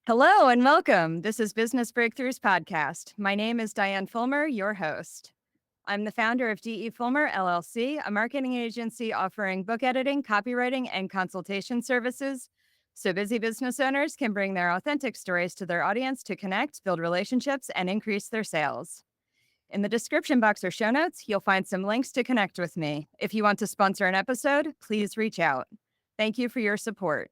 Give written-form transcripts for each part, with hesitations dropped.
Hello and welcome. This is Business Breakthroughs Podcast. My name is Diane Fulmer, your host. I'm the founder of DE Fulmer LLC, a marketing agency offering book editing, copywriting, and consultation services so busy business owners can bring their authentic stories to their audience to connect, build relationships, and increase their sales. In the description box or show notes, you'll find some links to connect with me. If you want to sponsor an episode, please reach out. Thank you for your support.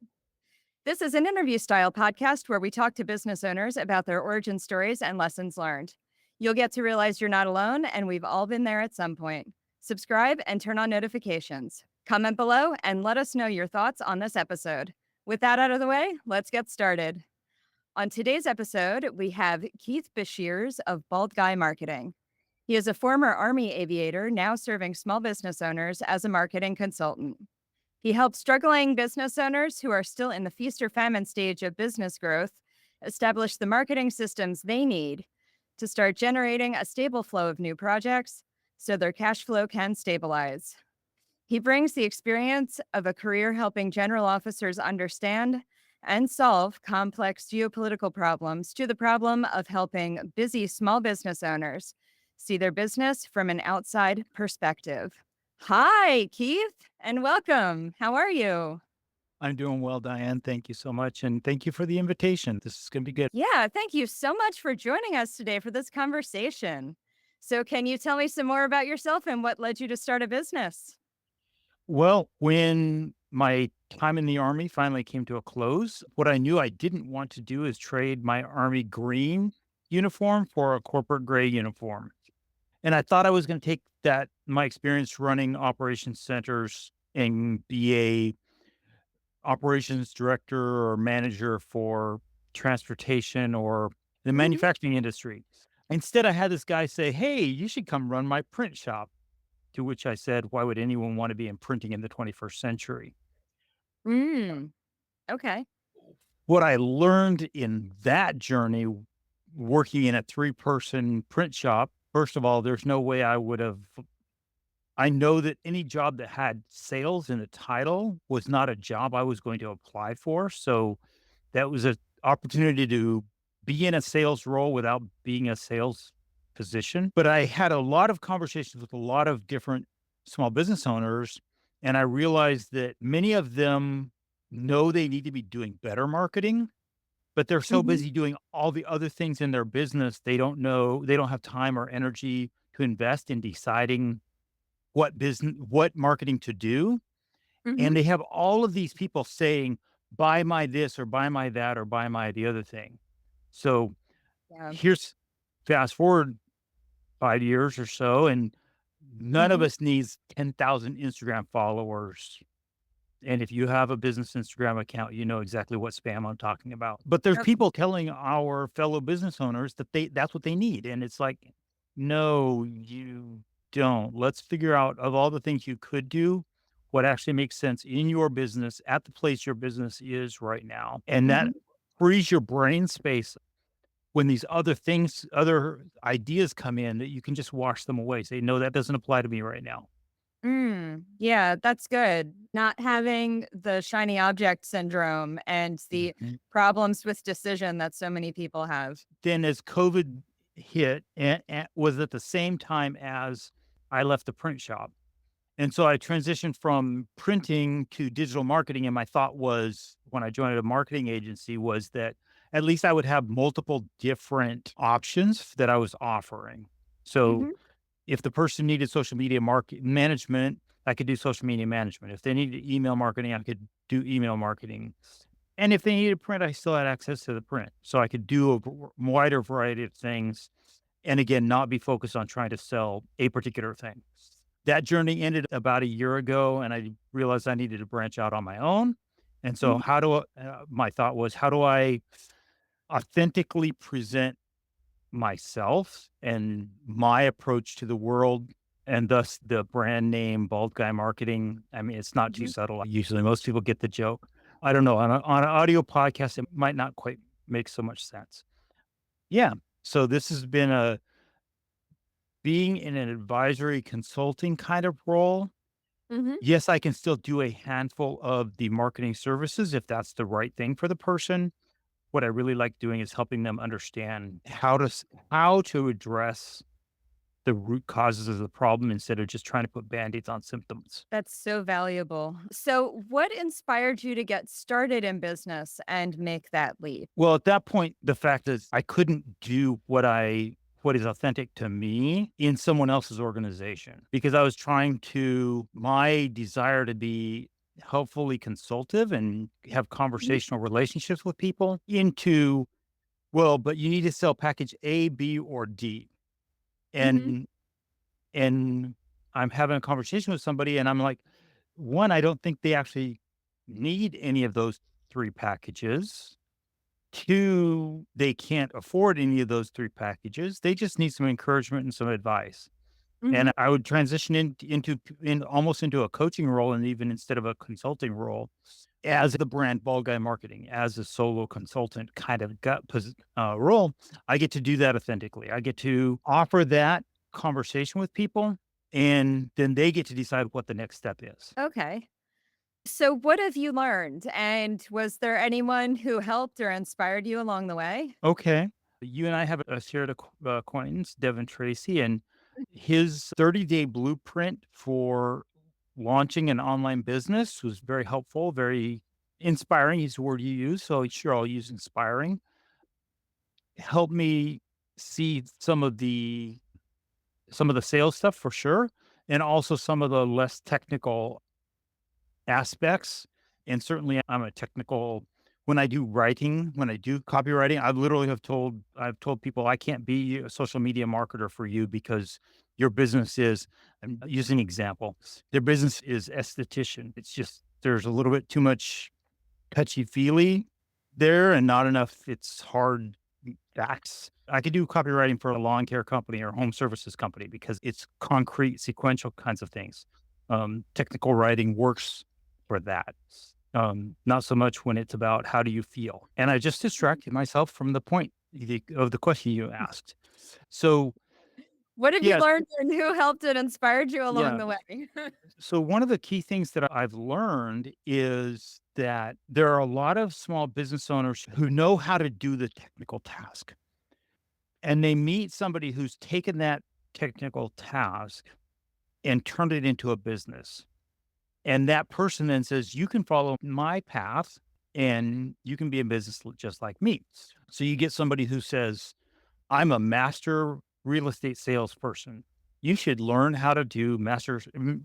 This is an interview style podcast where we talk to business owners about their origin stories and lessons learned. You'll get to realize you're not alone, and we've all been there at some point. Subscribe and turn on notifications. Comment below and let us know your thoughts on this episode. With that out of the way, let's get started. On today's episode, we have Keith Besherse of Bald Guy Marketing. He is a former Army aviator, now serving small business owners as a marketing consultant. He helps struggling business owners who are still in the feast-or-famine stage of business growth establish the marketing systems they need to start generating a stable flow of new projects so their cash flow can stabilize. He brings the experience of a career helping general officers understand and solve complex geopolitical problems to the problem of helping busy small business owners see their business from an outside perspective. Hi, Keith, and welcome. How are you? I'm doing well, Diane. Thank you so much. And thank you for the invitation. This is going to be good. Yeah, thank you so much for joining us today for this conversation. So, can you tell me some more about yourself and what led you to start a business? Well, when my time in the Army finally came to a close, what I knew I didn't want to do is trade my Army green uniform for a corporate gray uniform. And I thought I was going to take my experience running operations centers and be a operations director or manager for transportation or the Mhm. manufacturing industry. Instead, I had this guy say, "Hey, you should come run my print shop." To which I said, "Why would anyone want to be in printing in the 21st century?" Mm, okay. What I learned in that journey, working in a three-person print shop, first of all, there's no way I know that any job that had sales in the title was not a job I was going to apply for. So that was an opportunity to be in a sales role without being a sales position. But I had a lot of conversations with a lot of different small business owners, and I realized that many of them know they need to be doing better marketing, but they're so Hmm. busy doing all the other things in their business, they don't have time or energy to invest in deciding what marketing to do. Hmm. And they have all of these people saying, buy my this or buy my that or buy my the other thing. So Yeah. here's fast forward 5 years or so, and none of Hmm. us needs 10,000 Instagram followers. And if you have a business Instagram account, you know exactly what spam I'm talking about. But there's Yep. people telling our fellow business owners that that's what they need. And it's like, no, you don't. Let's figure out of all the things you could do, what actually makes sense in your business at the place your business is right now. And that Hmm. frees your brain space when these other ideas come in that you can just wash them away. Say, no, that doesn't apply to me right now. Yeah, that's good. Not having the shiny object syndrome and the Mhm. problems with decision that so many people have. Then as COVID hit and was at the same time as I left the print shop. And so I transitioned from printing to digital marketing. And my thought was when I joined a marketing agency was that at least I would have multiple different options that I was offering. So Hmm. if the person needed social media market management, I could do social media management. If they needed email marketing, I could do email marketing. And if they needed print, I still had access to the print. So I could do a wider variety of things. And again, not be focused on trying to sell a particular thing. That journey ended about a year ago, and I realized I needed to branch out on my own. And so, Hmm. my thought was, how do I authentically present myself and my approach to the world and thus the brand name Bald Guy Marketing? I mean, it's not too Hmm. subtle. Usually most people get the joke. I don't know. On an audio podcast, it might not quite make so much sense. Yeah. So this has been being in an advisory consulting kind of role. Hmm. Yes, I can still do a handful of the marketing services if that's the right thing for the person. what I really like doing is helping them understand how to address the root causes of the problem instead of just trying to put Band-Aids on symptoms. That's so valuable. So, what inspired you to get started in business and make that leap? Well, at that point, the fact is I couldn't do what is authentic to me in someone else's organization because I was trying to my desire to be helpfully consultative and have Mhm. conversational relationships with people into, well, but you need to sell package A, B, or D. Mhm. And and I'm having a conversation with somebody and I'm like, one, I don't think they actually need any of those three packages. Two, they can't afford any of those three packages. They just need some encouragement and some advice. And Mhm. I would transition in almost into a coaching role and even instead of a consulting role as the brand ball guy marketing, as a solo consultant kind of role. I get to do that authentically. I get to offer that conversation with people and then they get to decide what the next step is. Okay. So, what have you learned? And was there anyone who helped or inspired you along the way? Okay. You and I have a shared acquaintance, Devin Tracy, and his 30-day blueprint for launching an online business was very helpful, very inspiring. Is the word you use. So sure, I'll use inspiring. Helped me see some of the sales stuff for sure, and also some of the less technical aspects. And certainly I'm a technical when I do writing, when I do copywriting, I've told people I can't be a social media marketer for you because your business is I'm using an example. Their business is esthetician. It's just there's a little bit too much touchy-feely there and not enough it's hard facts. I could do copywriting for a lawn care company or home services company because it's concrete, sequential kinds of things. Technical writing works for that. Not so much when it's about how do you feel. And I just distracted myself from the point of the question you asked. So, What have you yes, learned and who helped and inspired you along yeah. the way? So, one of the key things that I've learned is that there are a lot of small business owners who know how to do the technical task and they meet somebody who's taken that technical task and turned it into a business. And that person then says, you can follow my path and you can be in business just like me. So you get somebody who says, I'm a master real estate salesperson. You should learn how to do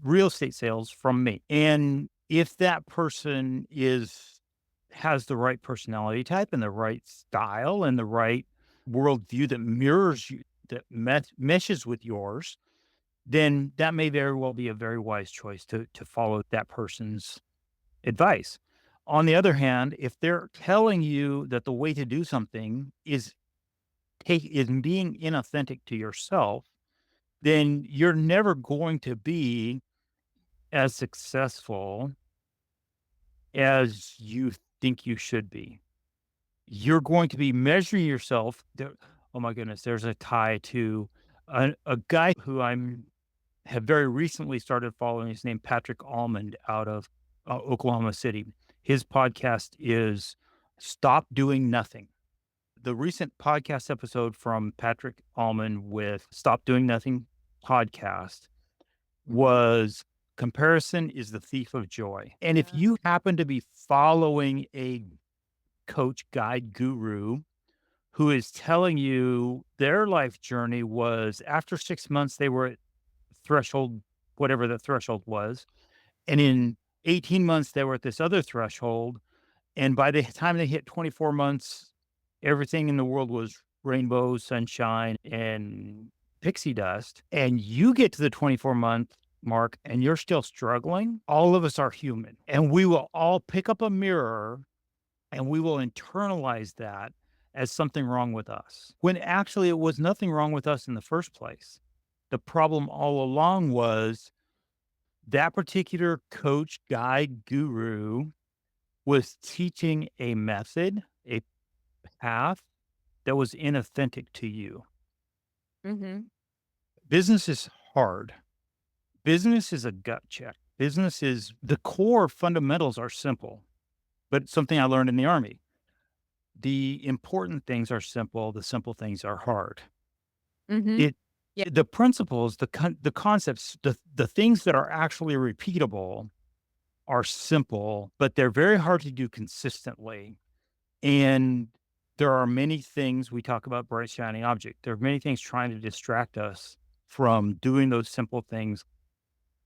real estate sales from me. And if that person has the right personality type and the right style and the right worldview that mirrors you, that meshes with yours, then that may very well be a very wise choice to follow that person's advice. On the other hand, if they're telling you that the way to do something is being inauthentic to yourself, then you're never going to be as successful as you think you should be. You're going to be measuring yourself. Oh my goodness, there's a tie to a guy who I'm have very recently started following. His name Patrick Almond out of Oklahoma City. His podcast is "Stop Doing Nothing." The recent podcast episode from Patrick Almond with "Stop Doing Nothing" podcast Mhm. was "Comparison is the thief of joy." And if Yeah. you happen to be following a coach, guide, guru who is telling you their life journey was after 6 months, they were at threshold, whatever the threshold was. And in 18 months, they were at this other threshold. And by the time they hit 24 months, everything in the world was rainbows, sunshine, and pixie dust. And you get to the 24-month mark and you're still struggling. All of us are human. And we will all pick up a mirror and we will internalize that as something wrong with us, when actually it was nothing wrong with us in the first place. The problem all along was that particular coach, guide, guru was teaching a method, a path that was inauthentic to you. Mhm. Business is hard. Business is a gut check. Business is the core fundamentals are simple, but something I learned in the army. The important things are simple, the simple things are hard. Mhm. It Yeah. the principles, the concepts, the things that are actually repeatable are simple, but they're very hard to do consistently. And there are many things we talk about bright shiny object. There are many things trying to distract us from doing those simple things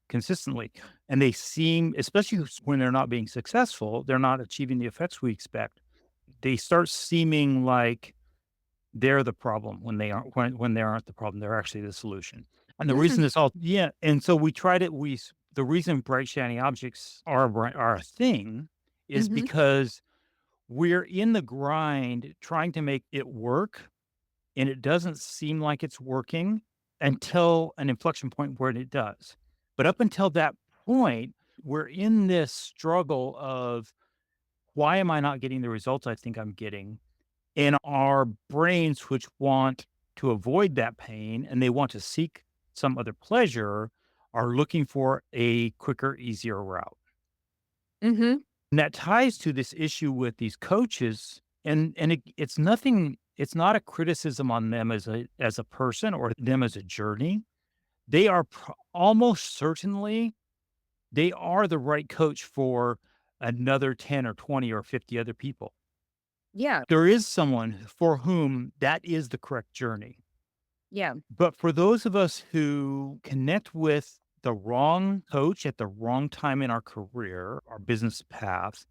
consistently. And they seem, especially when they're not being successful, they're not achieving the effects we expect. They start seeming like they're the problem when they aren't when they aren't the problem. They're actually the solution. And the reason it's all yeah. And so we tried it. The reason bright shiny objects are a thing is Mhm. because we're in the grind trying to make it work, and it doesn't seem like it's working until an inflection point where it does. But up until that point, we're in this struggle of why am I not getting the results I think I'm getting? And our brains, which want to avoid that pain and they want to seek some other pleasure, are looking for a quicker, easier route. Mhm. And that ties to this issue with these coaches, it's nothing. It's not a criticism on them as a person or them as a journey. They are almost certainly they are the right coach for another 10 or 20 or 50 other people. Yeah. There is someone for whom that is the correct journey. Yeah. But for those of us who connect with the wrong coach at the wrong time in our career, our business paths,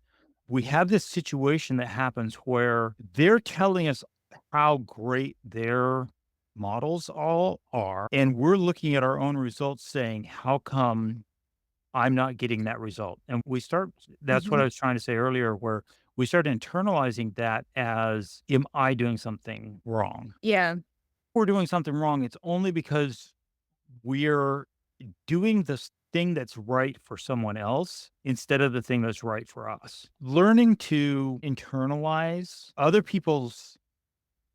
we have this situation that happens where they're telling us how great their models all are. And we're looking at our own results saying, how come I'm not getting that result? And that's what Mhm. I was trying to say earlier, where we start internalizing that as, am I doing something wrong? Yeah. We're doing something wrong. It's only because we're doing this thing that's right for someone else instead of the thing that's right for us. Learning to internalize other people's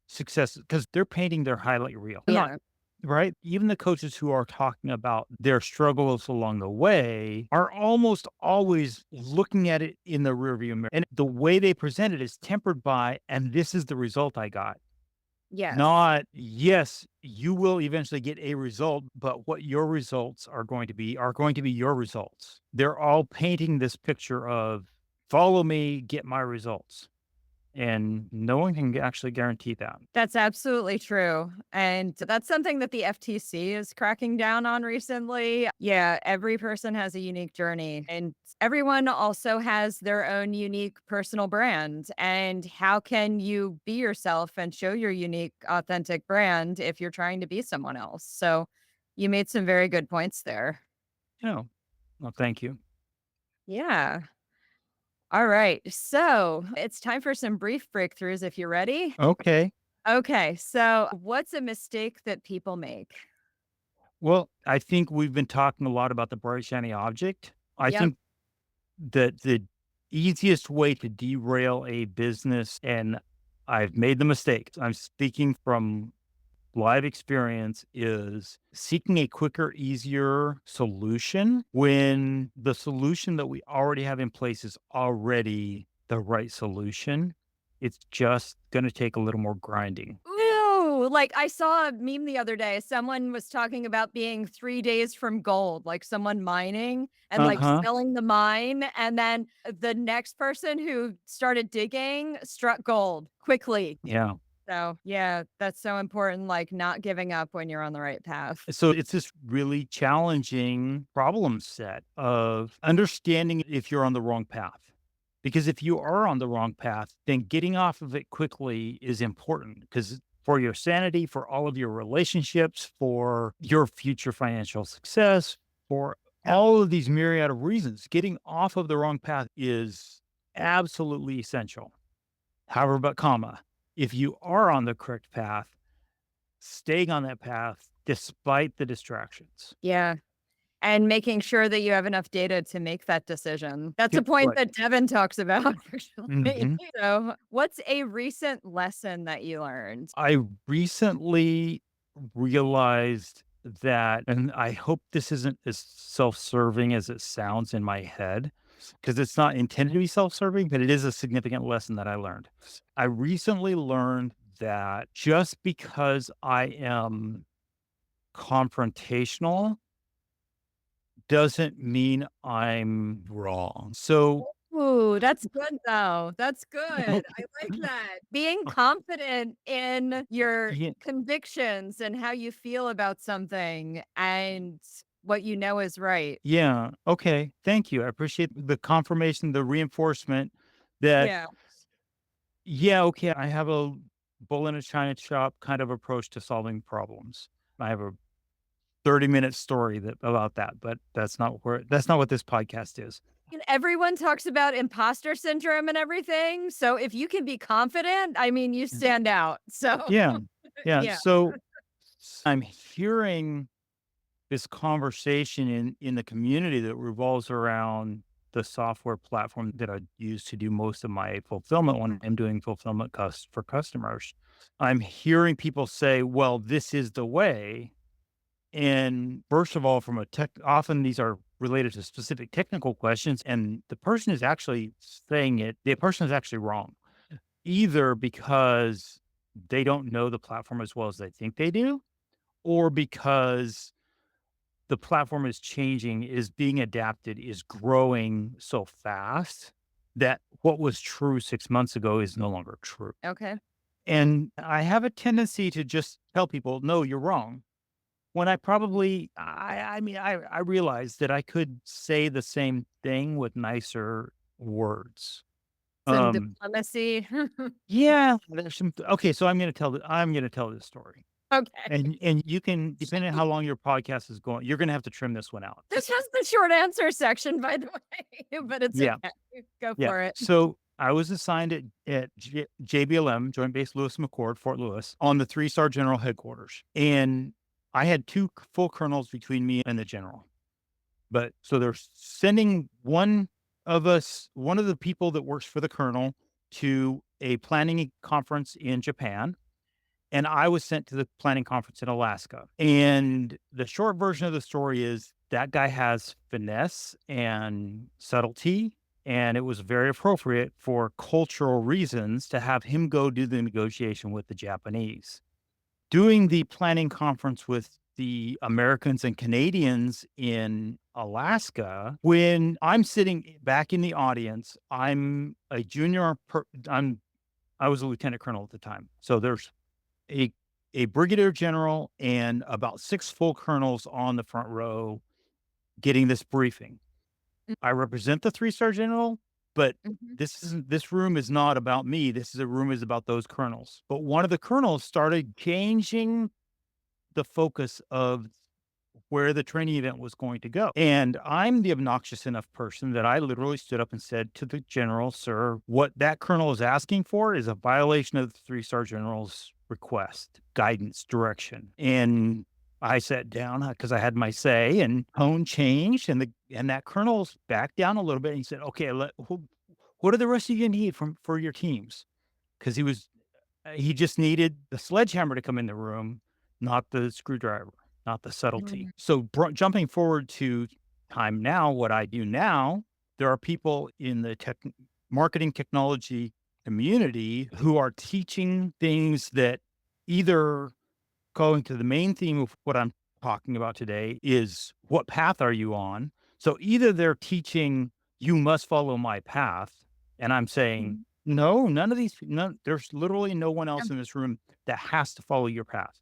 successes because they're painting their highlight reel. They're not Yeah. right. Even the coaches who are talking about their struggles along the way are almost always looking at it in the rearview mirror. And the way they present it is tempered by, and this is the result I got. Yes. Not, yes, you will eventually get a result, but what your results are going to be your results. They're all painting this picture of follow me, get my results. And no one can actually guarantee that. That's absolutely true. And that's something that the FTC is cracking down on recently. Yeah, every person has a unique journey, and everyone also has their own unique personal brand. And how can you be yourself and show your unique, authentic brand if you're trying to be someone else? So you made some very good points there. Oh, well, thank you. Yeah. All right. So it's time for some brief breakthroughs if you're ready. Okay. Okay. So, what's a mistake that people make? Well, I think we've been talking a lot about the bright, shiny object. I Yep. think that the easiest way to derail a business, and I've made the mistake, I'm speaking from live experience, is seeking a quicker, easier solution when the solution that we already have in place is already the right solution. It's just going to take a little more grinding. Ew, like, I saw a meme the other day. Someone was talking about being 3 days from gold, like someone mining and, Uh like, huh. selling the mine, and then the next person who started digging struck gold quickly. Yeah. So, yeah, that's so important, like, not giving up when you're on the right path. So it's this really challenging problem set of understanding if you're on the wrong path. Because if you are on the wrong path, then getting off of it quickly is important because for your sanity, for all of your relationships, for your future financial success, for Yep. all of these myriad of reasons, getting off of the wrong path is absolutely essential. However, but comma, if you are on the correct path, staying on that path despite the distractions. Yeah. And making sure that you have enough data to make that decision. That's a Yep, point right. that Devin talks about, actually. Mhm. So, what's a recent lesson that you learned? I recently realized that, and I hope this isn't as self-serving as it sounds in my head, because it's not intended to be self-serving, but it is a significant lesson that I learned. I recently learned that just because I am confrontational doesn't mean I'm wrong. So, Ooh, that's good though. That's good. I like that. Being confident in your yeah, convictions and how you feel about something and what you know is right. yeah, okay, thank you. I appreciate the confirmation, the reinforcement that, Yeah. yeah, okay, I have a bull in a china shop kind of approach to solving problems. I have a 30-minute story about that, but that's not what this podcast is. And everyone talks about imposter syndrome and everything. So if you can be confident, I mean, you Yeah. stand out. So Yeah. Yeah. yeah. So I'm hearing this conversation in the community that revolves around the software platform that I use to do most of my fulfillment when I'm doing fulfillment for customers. I'm hearing people say, well, this is the way. And first of all, from a tech, often these are related to specific technical questions, and the person is actually saying it, the person is actually wrong, either because they don't know the platform as well as they think they do, or because the platform is changing, is being adapted, is growing so fast that what was true 6 months ago is no longer true. Okay. And I have a tendency to just tell people, no, you're wrong. When I mean, I realized that I could say the same thing with nicer words. Some Um, diplomacy. yeah, okay, so I'm gonna tell this story. Okay. And you can, depending on how long your podcast is going, you're gonna have to trim this one out. This has the short answer section, by the way, but it's Yeah, okay. Go yeah. for it. So I was assigned at JBLM, Joint Base Lewis McChord, Fort Lewis, on the three-star general headquarters. And I had two full colonels between me and the general. But so they're sending one of the people that works for the colonel to a planning conference in Japan, and I was sent to the planning conference in Alaska. And the short version of the story is that guy has finesse and subtlety, and it was very appropriate for cultural reasons to have him go do the negotiation with the Japanese. Doing the planning conference with the Americans and Canadians in Alaska, when I'm sitting back in the audience, I was a lieutenant colonel at the time. So there's a a brigadier general and about 6 full colonels on the front row getting this briefing. I represent the three-star general, but Mhm. this room is not about me. Room is about those colonels. But one of the colonels started changing the focus of where the training event was going to go. And I'm the obnoxious enough person that I literally stood up and said to the general, sir, what that colonel is asking for is a violation of the three-star general's request, guidance, direction. And I sat down because I had my say, and tone changed, and that colonel's backed down a little bit. And he said, "Okay, what do the rest of you need for your teams?" Because he just needed the sledgehammer to come in the room, not the screwdriver, not the subtlety. Mm. So jumping forward to time now, what I do now, there are people in the marketing technology community who are teaching things that either going to the main theme of what I'm talking about today is what path are you on? So either they're teaching you must follow my path, and I'm saying Mhm. no, there's literally no one else Um, in this room that has to follow your path.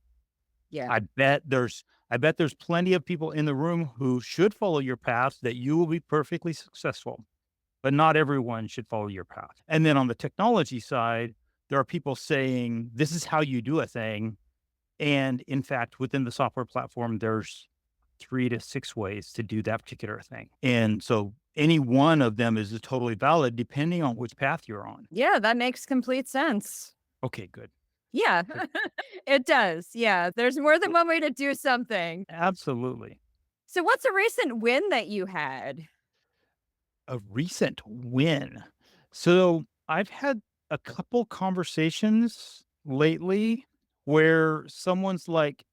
yeah. I bet there's plenty of people in the room who should follow your path that you will be perfectly successful, but not everyone should follow your path. And then on the technology side, there are people saying this is how you do a thing, and in fact, within the software platform, there's 3 to 6 ways to do that particular thing. And so any one of them is totally valid depending on which path you're on. Yeah, that makes complete sense. Okay, good. Yeah, Good. it does. Yeah, there's more than one way to do something. Absolutely. So what's a recent win that you had? A recent win. So I've had a couple conversations lately where someone's like,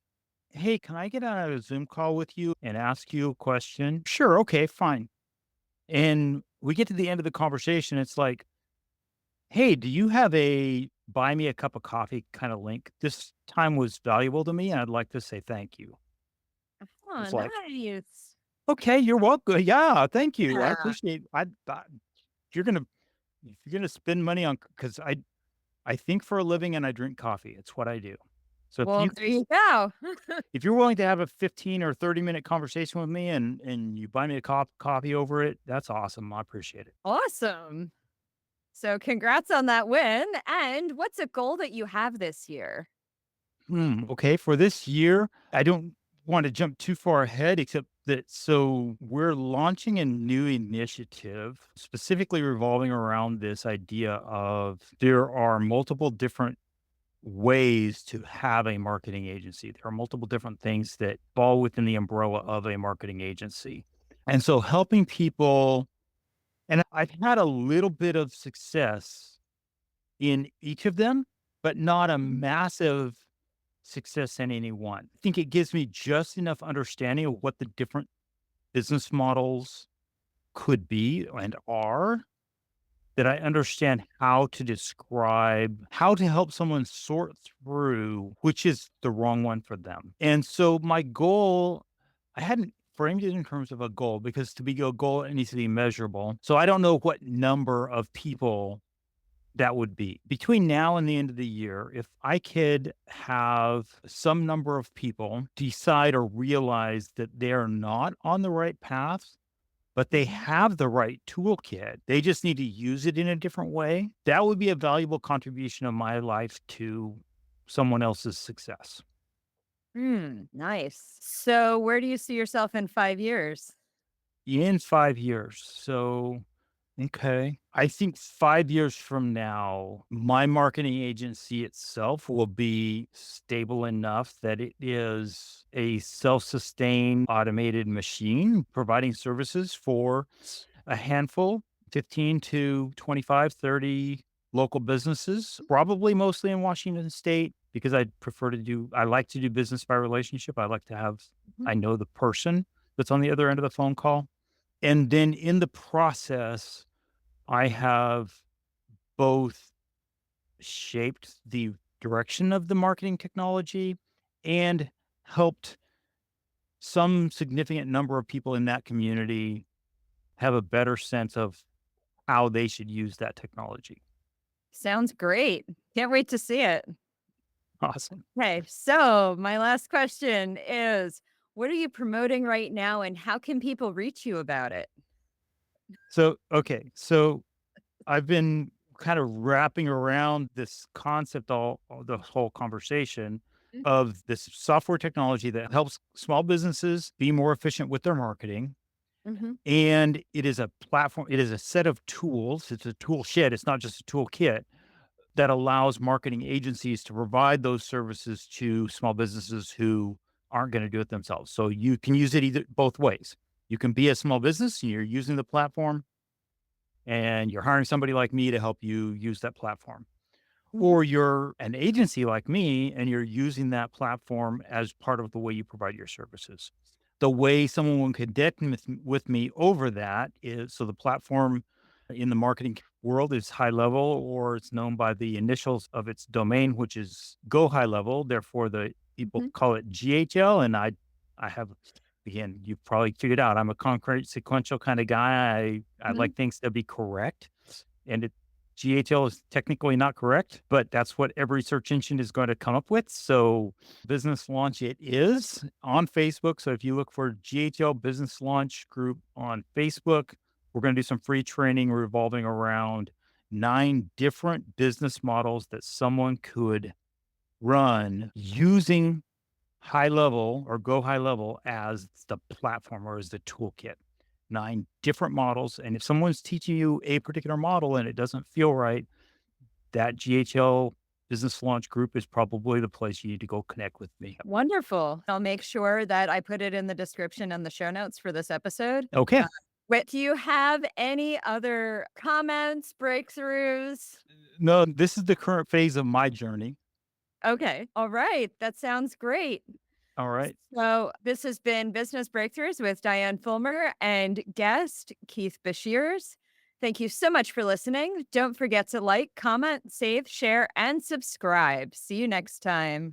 "Hey, can I get on a Zoom call with you and ask you a question?" Sure. Okay, fine. And we get to the end of the conversation. It's like, hey, do you have a buy me a cup of coffee kind of link? This time was valuable to me, and I'd like to say thank you. Oh, It's like, nice. okay, you're welcome. Yeah, thank you. I Yeah. appreciate. You're gonna if you're gonna spend money on because I think for a living and I drink coffee. It's what I do. So Well, there you go. if you're willing to have a 15 or 30-minute conversation with me and you buy me a coffee over it, that's awesome. I appreciate it. Awesome. So congrats on that win. And what's a goal that you have this year? Okay, for this year, I don't want to jump too far ahead, except that we're launching a new initiative specifically revolving around this idea of there are multiple different ways to have a marketing agency. There are multiple different things that fall within the umbrella of a marketing agency. And so helping people, and I've had a little bit of success in each of them, but not a Mhm. massive success in any one. I think it gives me just enough understanding of what the different business models could be and are that I understand how to describe, how to help someone sort through which is the wrong one for them. And so my goal, I hadn't framed it in terms of a goal because to be a goal, it needs to be measurable. So I don't know what number of people that would be. Between now and the end of the year, if I could have some number of people decide or realize that they're not on the right path, but they Mhm. have the right toolkit, they just need to use it in a different way, that would be a valuable contribution of my life to someone else's success. Nice. So where do you see yourself in 5 years? In 5 years. So okay. I think 5 years from now, my marketing agency itself will be stable enough that it is a self-sustained automated machine providing services for a handful, 15 to 25, 30 local businesses, probably mostly in Washington state because I like to do business by relationship. Mhm. I know the person that's on the other end of the phone call. And then in the process, I have both shaped the direction of the marketing technology and helped some significant number of people in that community have a better sense of how they should use that technology. Sounds great. Can't wait to see it. Awesome. Okay, so my last question is what are you promoting right now and how can people reach you about it? So I've been kind of wrapping around this concept all the whole conversation Mm. of this software technology that helps small businesses be more efficient with their marketing. Mhm. And it is a platform, it is a set of tools. It's a tool shed. It's not just a toolkit that allows marketing agencies to provide those services to small businesses who aren't going to do it themselves. So you can use it either both ways. You can be a small business and you're using the platform and you're hiring somebody like me to help you use that platform. Mhm. Or you're an agency like me and you're using that platform as part of the way you provide your services. The way someone will connect with me over that is so the platform in the marketing world is high level, or it's known by the initials of its domain, which is go high level. Therefore, the people Mhm. call it GHL. And I have, again, you've probably figured out I'm a concrete sequential kind of guy. I Mhm. like things to be correct. And GHL is technically not correct, but that's what every search engine is going to come up with. So, business launch it is on Facebook. So, if you look for GHL Business Launch Group on Facebook, we're going to do some free training revolving around 9 different business models that someone could run using high level or go high level as the platform or as the toolkit. 9 different models. And if someone's teaching you a particular model and it doesn't feel right, that GHL business launch group is probably the place you need to go connect with me. Wonderful. I'll make sure that I put it in the description and the show notes for this episode. Okay. Wait, do you have any other comments, breakthroughs? No, this is the current phase of my journey. Okay. All right. That sounds great. All right. So, this has been Business Breakthroughs with Diane Fulmer and guest Keith Besherse. Thank you so much for listening. Don't forget to like, comment, save, share, and subscribe. See you next time.